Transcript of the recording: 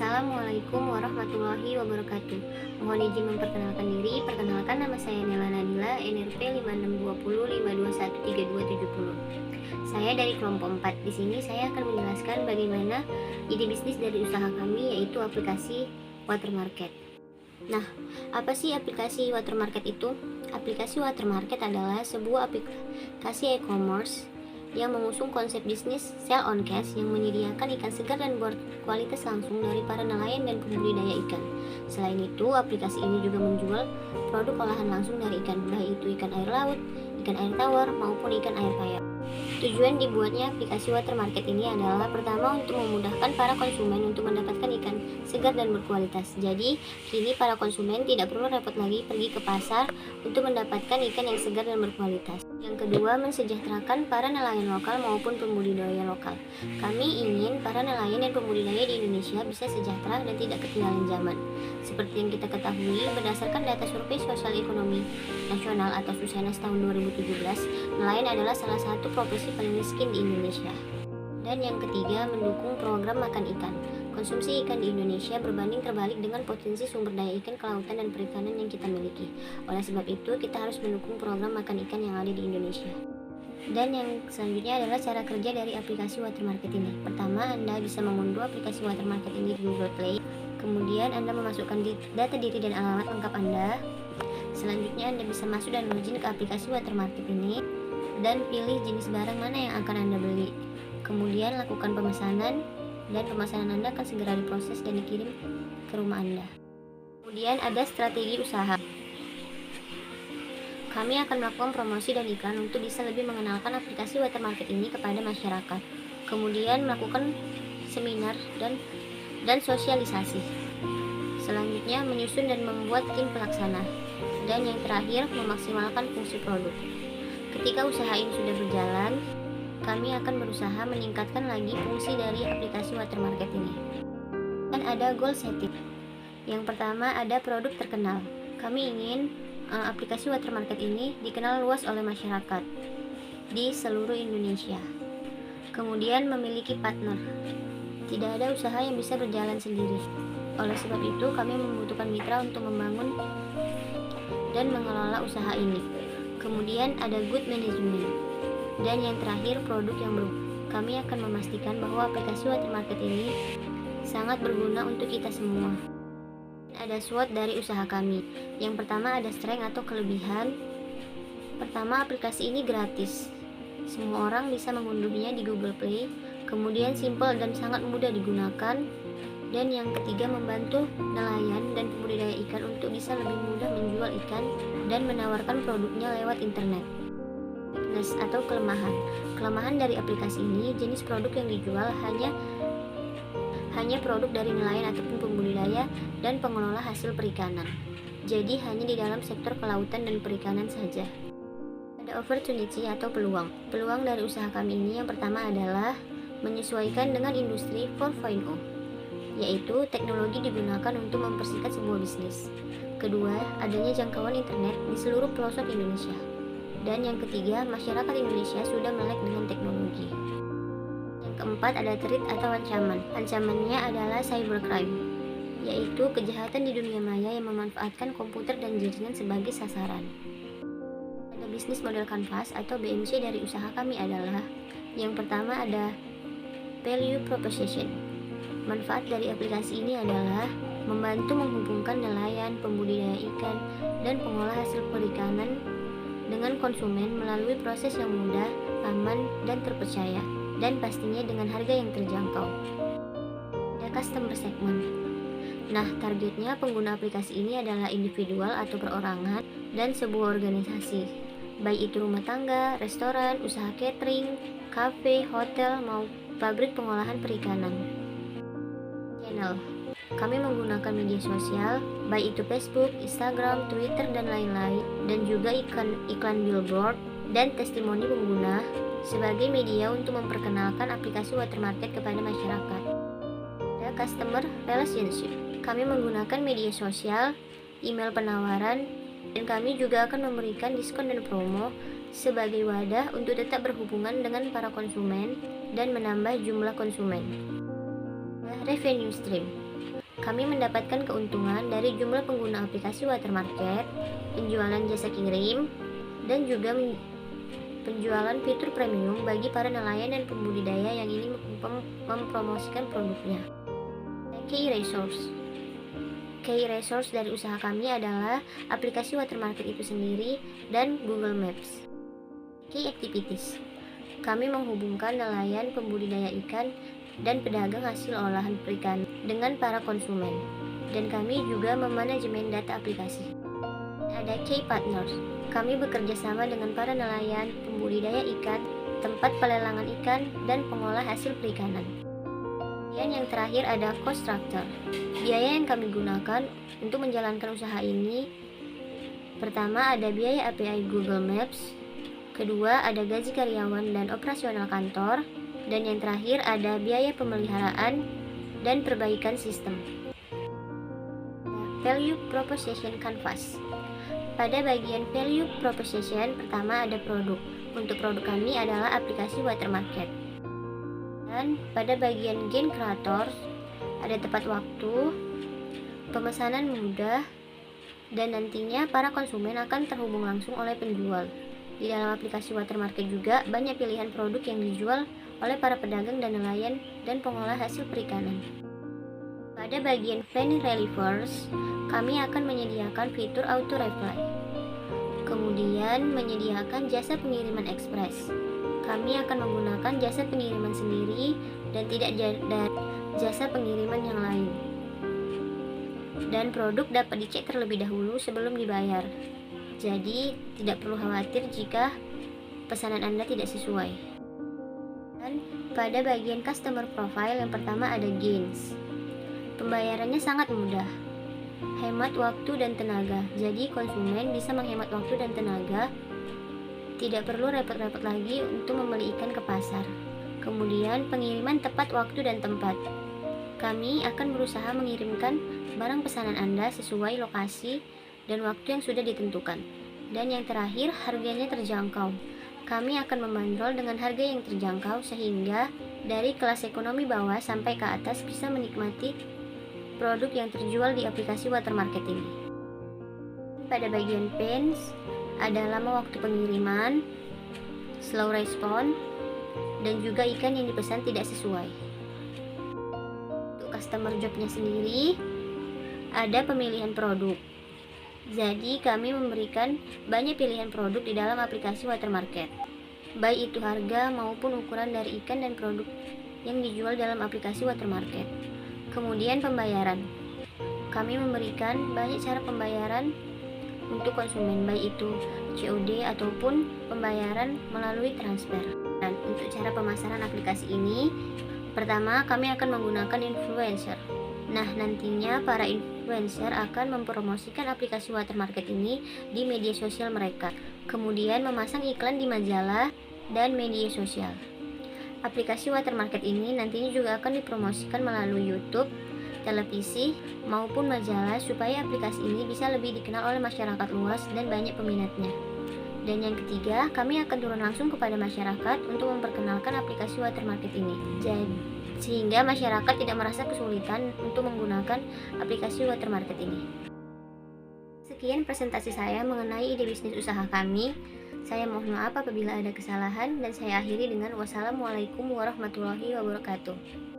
Assalamualaikum warahmatullahi wabarakatuh. Mohon izin memperkenalkan diri. Perkenalkan, nama saya Nela Nadila, NRP 5620521370. Saya dari kelompok 4. Di sini saya akan menjelaskan bagaimana ide bisnis dari usaha kami, yaitu aplikasi Watermarket. Nah, apa sih aplikasi Watermarket itu? Aplikasi Watermarket adalah sebuah aplikasi e-commerce yang mengusung konsep bisnis sell on cash yang menyediakan ikan segar dan berkualitas langsung dari para nelayan dan pembudidaya ikan. Selain itu, aplikasi ini juga menjual produk olahan langsung dari ikan, baik itu ikan air laut, ikan air tawar, maupun ikan air payau. Tujuan dibuatnya aplikasi Watermarket ini adalah pertama untuk memudahkan para konsumen untuk mendapatkan ikan segar dan berkualitas. Jadi, kini para konsumen tidak perlu repot lagi pergi ke pasar untuk mendapatkan ikan yang segar dan berkualitas. Yang kedua, mensejahterakan para nelayan lokal maupun pembudidaya lokal. Kami ingin para nelayan dan pembudidaya di Indonesia bisa sejahtera dan tidak ketinggalan zaman. Seperti yang kita ketahui, berdasarkan data survei sosial ekonomi nasional atau Susenas tahun 2017, nelayan adalah salah satu profesi paling miskin di Indonesia. Dan yang ketiga, mendukung program makan ikan. Konsumsi ikan di Indonesia berbanding terbalik dengan potensi sumber daya ikan kelautan dan perikanan yang kita miliki. Oleh sebab itu, kita harus mendukung program makan ikan yang ada di Indonesia. Dan yang selanjutnya adalah cara kerja dari aplikasi Watermarket ini. Pertama, Anda bisa mengunduh aplikasi Watermarket ini di Google Play. Kemudian Anda memasukkan data diri dan alamat lengkap Anda. Selanjutnya Anda bisa masuk dan login ke aplikasi Watermarket ini dan pilih jenis barang mana yang akan Anda beli. Kemudian lakukan pemesanan, dan pemesanan Anda akan segera diproses dan dikirim ke rumah Anda. Kemudian ada strategi usaha. Kami akan melakukan promosi dan iklan untuk bisa lebih mengenalkan aplikasi Watermarket ini kepada masyarakat. Kemudian melakukan seminar dan sosialisasi. Selanjutnya menyusun dan membuat tim pelaksana. Dan yang terakhir, memaksimalkan fungsi produk. Ketika usaha ini sudah berjalan, kami akan berusaha meningkatkan lagi fungsi dari aplikasi Watermarket ini. Dan ada goal setting. Yang pertama, ada produk terkenal. Kami ingin aplikasi Watermarket ini dikenal luas oleh masyarakat di seluruh Indonesia. Kemudian memiliki partner. Tidak ada usaha yang bisa berjalan sendiri. Oleh sebab itu, kami membutuhkan mitra untuk membangun dan mengelola usaha ini. Kemudian ada good management. Dan yang terakhir, produk yang kami akan memastikan bahwa aplikasi Watermarket ini sangat berguna untuk kita semua. Ada SWOT dari usaha kami. Yang pertama, ada strength atau kelebihan. Pertama, aplikasi ini gratis. Semua orang bisa mengunduhnya di Google Play. Kemudian simple dan sangat mudah digunakan. Dan yang ketiga, membantu nelayan dan pembudidaya ikan untuk bisa lebih mudah menjual ikan dan menawarkan produknya lewat internet. Weakness atau kelemahan. Kelemahan dari aplikasi ini, jenis produk yang dijual hanya produk dari nelayan ataupun pembudidaya dan pengelola hasil perikanan. Jadi hanya di dalam sektor kelautan dan perikanan saja. Ada opportunity atau peluang. Peluang dari usaha kami ini yang pertama adalah menyesuaikan dengan industri 4.0. Yaitu teknologi digunakan untuk mempersingkat sebuah bisnis. Kedua, adanya jangkauan internet di seluruh pelosok Indonesia. Dan yang ketiga, masyarakat Indonesia sudah melek dengan teknologi. Yang keempat, ada threat atau ancaman. Ancamannya adalah cybercrime, yaitu kejahatan di dunia maya yang memanfaatkan komputer dan jaringan sebagai sasaran. Ada bisnis model kanvas atau BMC dari usaha kami adalah yang pertama ada value proposition. Manfaat dari aplikasi ini adalah membantu menghubungkan nelayan, pembudidaya ikan, dan pengolah hasil perikanan dengan konsumen melalui proses yang mudah, aman, dan terpercaya, dan pastinya dengan harga yang terjangkau. Ada customer segment. Nah, targetnya pengguna aplikasi ini adalah individual atau perorangan dan sebuah organisasi, baik itu rumah tangga, restoran, usaha catering, kafe, hotel, maupun pabrik pengolahan perikanan. Channel. Kami menggunakan media sosial, baik itu Facebook, Instagram, Twitter, dan lain-lain, dan juga iklan billboard dan testimoni pengguna sebagai media untuk memperkenalkan aplikasi Watermarket kepada masyarakat. Ada customer relationship. Kami menggunakan media sosial, email penawaran, dan kami juga akan memberikan diskon dan promo sebagai wadah untuk tetap berhubungan dengan para konsumen dan menambah jumlah konsumen. Revenue stream. Kami mendapatkan keuntungan dari jumlah pengguna aplikasi Watermarket, penjualan jasa kirim, dan juga penjualan fitur premium bagi para nelayan dan pembudidaya yang ingin mempromosikan produknya. Key resource. Key resource dari usaha kami adalah aplikasi Watermarket itu sendiri dan Google Maps. Key activities. Kami menghubungkan nelayan, pembudidaya ikan, dan pedagang hasil olahan perikanan dengan para konsumen, dan kami juga memanajemen data aplikasi. Ada key partners. Kami bekerja sama dengan para nelayan, pembudidaya ikan, tempat pelelangan ikan, dan pengolah hasil perikanan. Dan yang terakhir ada cost structure. Biaya yang kami gunakan untuk menjalankan usaha ini, pertama ada biaya API Google Maps, kedua ada gaji karyawan dan operasional kantor, dan yang terakhir ada biaya pemeliharaan dan perbaikan sistem. Value Proposition Canvas. Pada bagian Value Proposition, pertama ada produk. Untuk produk kami adalah aplikasi Watermarket. Dan pada bagian Gain Creators, ada tepat waktu, pemesanan mudah, dan nantinya para konsumen akan terhubung langsung oleh penjual. Di dalam aplikasi Watermarket juga banyak pilihan produk yang dijual oleh para pedagang dan nelayan dan pengolah hasil perikanan. Pada bagian Plan Relievers, kami akan menyediakan fitur auto reply. Kemudian menyediakan jasa pengiriman ekspres. Kami akan menggunakan jasa pengiriman sendiri dan tidak jasa pengiriman yang lain. Dan produk dapat dicek terlebih dahulu sebelum dibayar. Jadi tidak perlu khawatir jika pesanan Anda tidak sesuai. Dan pada bagian customer profile yang pertama ada gains. Pembayarannya sangat mudah, hemat waktu dan tenaga. Jadi konsumen bisa menghemat waktu dan tenaga, tidak perlu repot-repot lagi untuk membeli ikan ke pasar. Kemudian pengiriman tepat waktu dan tempat. Kami akan berusaha mengirimkan barang pesanan Anda sesuai lokasi dan waktu yang sudah ditentukan. Dan yang terakhir, harganya terjangkau. Kami akan membandrol dengan harga yang terjangkau sehingga dari kelas ekonomi bawah sampai ke atas bisa menikmati produk yang terjual di aplikasi Watermarket ini. Pada bagian pains, ada lama waktu pengiriman, slow respon, dan juga ikan yang dipesan tidak sesuai. Untuk customer jobnya sendiri, ada pemilihan produk. Jadi kami memberikan banyak pilihan produk di dalam aplikasi Watermarket, baik itu harga maupun ukuran dari ikan dan produk yang dijual dalam aplikasi Watermarket. Kemudian pembayaran. Kami memberikan banyak cara pembayaran untuk konsumen, baik itu COD ataupun pembayaran melalui transfer. Dan untuk cara pemasaran aplikasi ini, pertama kami akan menggunakan influencer. Nah, nantinya para influencer akan mempromosikan aplikasi Watermarket ini di media sosial mereka. Kemudian memasang iklan di majalah dan media sosial. Aplikasi Watermarket ini nantinya juga akan dipromosikan melalui YouTube, televisi, maupun majalah supaya aplikasi ini bisa lebih dikenal oleh masyarakat luas dan banyak peminatnya. Dan yang ketiga, kami akan turun langsung kepada masyarakat untuk memperkenalkan aplikasi Watermarket ini. Sehingga masyarakat tidak merasa kesulitan untuk menggunakan aplikasi Watermarket ini. Sekian presentasi saya mengenai ide bisnis usaha kami. Saya mohon maaf apabila ada kesalahan dan saya akhiri dengan wassalamualaikum warahmatullahi wabarakatuh.